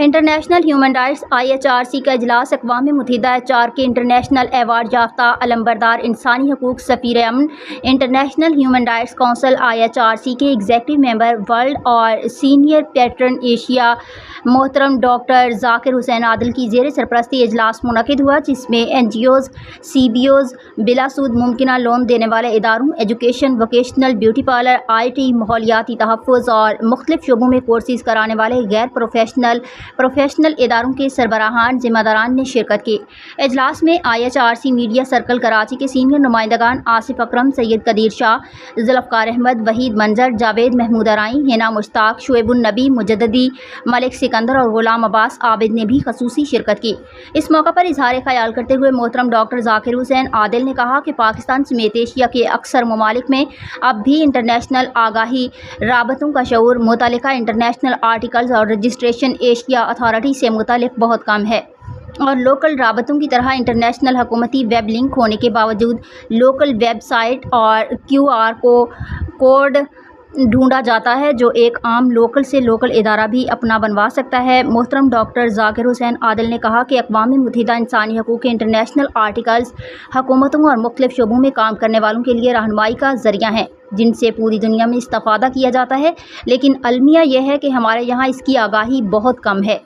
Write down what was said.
International human rights IHRC کا اجلاس اقوام متحدہ HR کے انٹرنیشنل ایوارڈ یافتہ علمبردار انسانی حقوق سفیر امن international human rights council IHRC کے ایگزیکٹو ممبر ورلڈ اور سینئر پیٹرن ایشیا محترم ڈاکٹر ذاکر حسین عادل کی زیر سرپرستی اجلاس منعقد ہوا، جس میں NGOs، CBOs، بلا سود ممکنہ لون دینے والے اداروں، education, vocational, beauty parlour, IT، ماحولیاتی تحفظ اور مختلف شعبوں میں کورسز کرانے والے غیر پروفیشنل اداروں کے سربراہان ذمہ داران نے شرکت کی۔ اجلاس میں IHRC میڈیا سرکل کراچی کے سینئر نمائندگان آصف اکرم، سید قدیر شاہ، ذوالفقار احمد، وحید منظر، جاوید محمود ارائیں، حنا مشتاق، شعیب النبی مجددی، ملک سکندر اور غلام عباس عابد نے بھی خصوصی شرکت کی۔ اس موقع پر اظہار خیال کرتے ہوئے محترم ڈاکٹر ذاکر حسین عادل نے کہا کہ پاکستان سمیت ایشیا کے اکثر ممالک میں اب بھی انٹرنیشنل آگاہی رابطوں کا شعور متعلقہ انٹرنیشنل آرٹیکلز اور رجسٹریشن ایشیا اتھارٹی سے متعلق بہت کم ہے، اور لوکل رابطوں کی طرح انٹرنیشنل حکومتی ویب لنک ہونے کے باوجود لوکل ویب سائٹ اور QR کوڈ ڈھونڈا جاتا ہے جو ایک عام لوکل سے لوکل ادارہ بھی اپنا بنوا سکتا ہے۔ محترم ڈاکٹر ذاکر حسین عادل نے کہا کہ اقوام متحدہ انسانی حقوق کے انٹرنیشنل آرٹیکلز حکومتوں اور مختلف شعبوں میں کام کرنے والوں کے لیے رہنمائی کا ذریعہ ہیں، جن سے پوری دنیا میں استفادہ کیا جاتا ہے، لیکن المیہ یہ ہے کہ ہمارے یہاں اس کی آگاہی بہت کم ہے۔